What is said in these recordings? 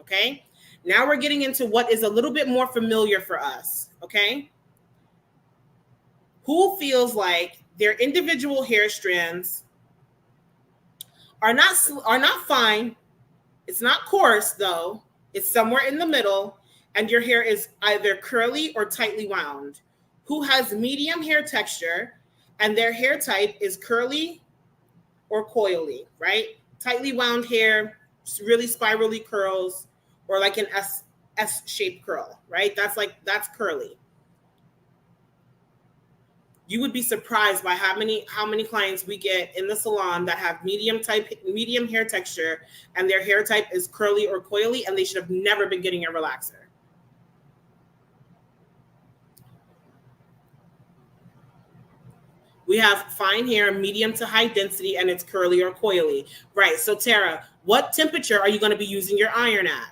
okay? Now we're getting into what is a little bit more familiar for us, okay? Who feels like their individual hair strands are not fine? It's not coarse though. It's somewhere in the middle, and your hair is either curly or tightly wound. Who has medium hair texture and their hair type is curly or coily, right? Tightly wound hair, really spirally curls, or like an S-shaped curl, right? That's curly. You would be surprised by how many clients we get in the salon that have medium hair texture and their hair type is curly or coily, and they should have never been getting a relaxer. We have fine hair, medium to high density, and it's curly or coily. Right. So Tara, what temperature are you going to be using your iron at?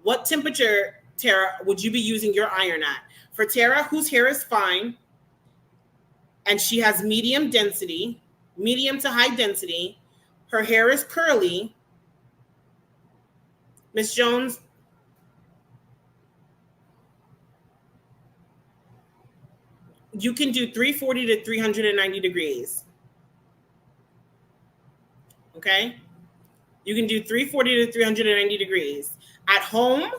What temperature, Tara, would you be using your iron at? For Tara, whose hair is fine, and she has medium density, medium to high density, her hair is curly. Miss Jones, you can do 340 to 390 degrees. Okay? You can do 340 to 390 degrees. At home,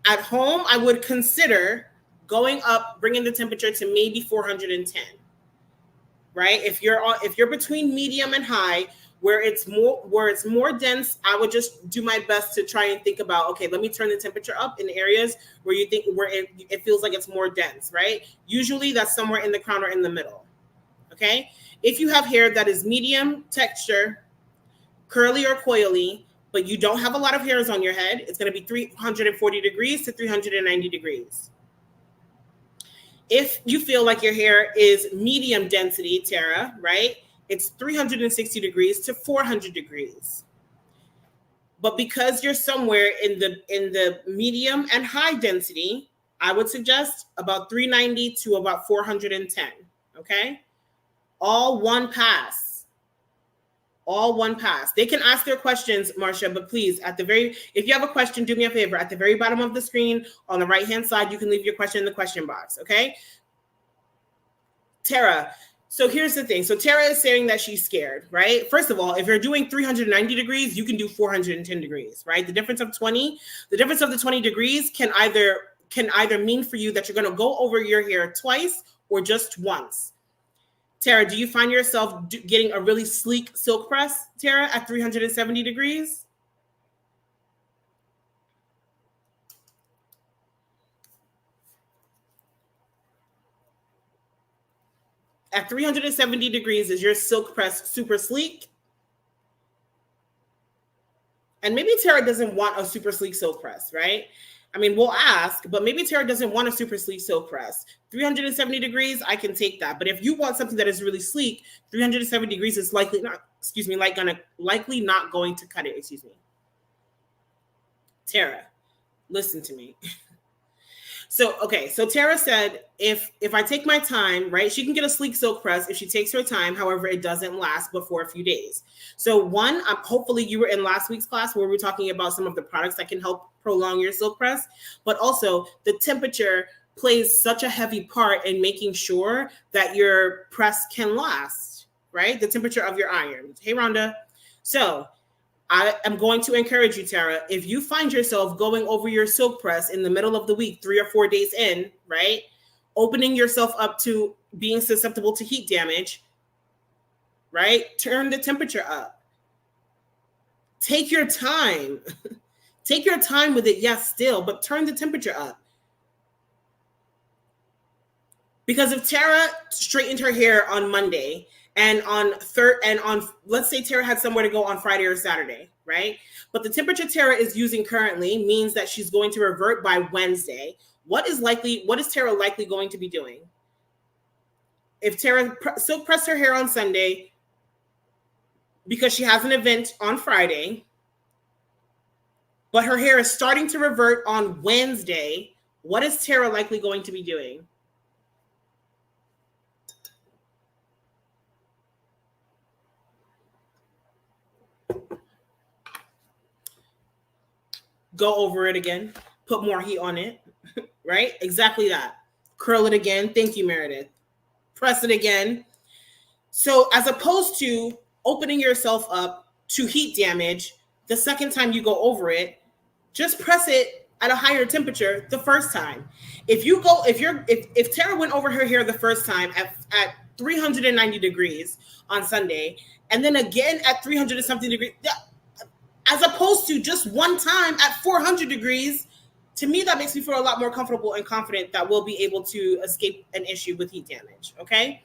I would consider going up, bringing the temperature to maybe 410. Right? If you're between medium and high, where it's more dense, I would just do my best to try and think about, okay, let me turn the temperature up in areas where you think where it feels like it's more dense, right? Usually that's somewhere in the crown or in the middle. Okay? If you have hair that is medium texture, curly or coily, but you don't have a lot of hairs on your head, it's going to be 340 degrees to 390 degrees. If you feel like your hair is medium density, Tara, right? It's 360 degrees to 400 degrees. But because you're somewhere in the medium and high density, I would suggest about 390 to about 410, okay? All one pass. All one pass. They can ask their questions, Marcia, but please, if you have a question, do me a favor. At the very bottom of the screen, on the right-hand side, you can leave your question in the question box, okay? Tara, so here's the thing. So Tara is saying that she's scared, right? First of all, if you're doing 390 degrees, you can do 410 degrees, right? The difference of the 20 degrees can either mean for you that you're going to go over your hair twice or just once. Tara, do you find yourself getting a really sleek silk press, Tara, at 370 degrees? At 370 degrees, is your silk press super sleek? And maybe Tara doesn't want a super sleek silk press, right? I mean, we'll ask, but maybe Tara doesn't want a super sleek silk press. 370 degrees, I can take that. But if you want something that is really sleek, 370 degrees is likely not going to cut it. Tara, listen to me. So Tara said, if I take my time, right, she can get a sleek silk press if she takes her time. However, it doesn't last but for a few days. So one, hopefully you were in last week's class where we were talking about some of the products that can help prolong your silk press, but also the temperature plays such a heavy part in making sure that your press can last, right? The temperature of your iron. Hey, Rhonda. So I am going to encourage you, Tara, if you find yourself going over your silk press in the middle of the week, 3 or 4 days in, right, opening yourself up to being susceptible to heat damage, right, turn the temperature up. Take your time. Take your time with it, yes, still, but turn the temperature up. Because if Tara straightened her hair on Monday, and let's say Tara had somewhere to go on Friday or Saturday, right? But the temperature Tara is using currently means that she's going to revert by Wednesday. What is Tara likely going to be doing? If Tara silk pressed her hair on Sunday because she has an event on Friday, but her hair is starting to revert on Wednesday, what is Tara likely going to be doing? go over it again, put more heat on it, right? Exactly that. Curl it again. Thank you, Meredith. Press it again. So as opposed to opening yourself up to heat damage the second time you go over it, just press it at a higher temperature the first time. If Tara went over her hair the first time at 390 degrees on Sunday, and then again at 300 and something degrees, as opposed to just one time at 400 degrees, to me, that makes me feel a lot more comfortable and confident that we'll be able to escape an issue with heat damage. Okay.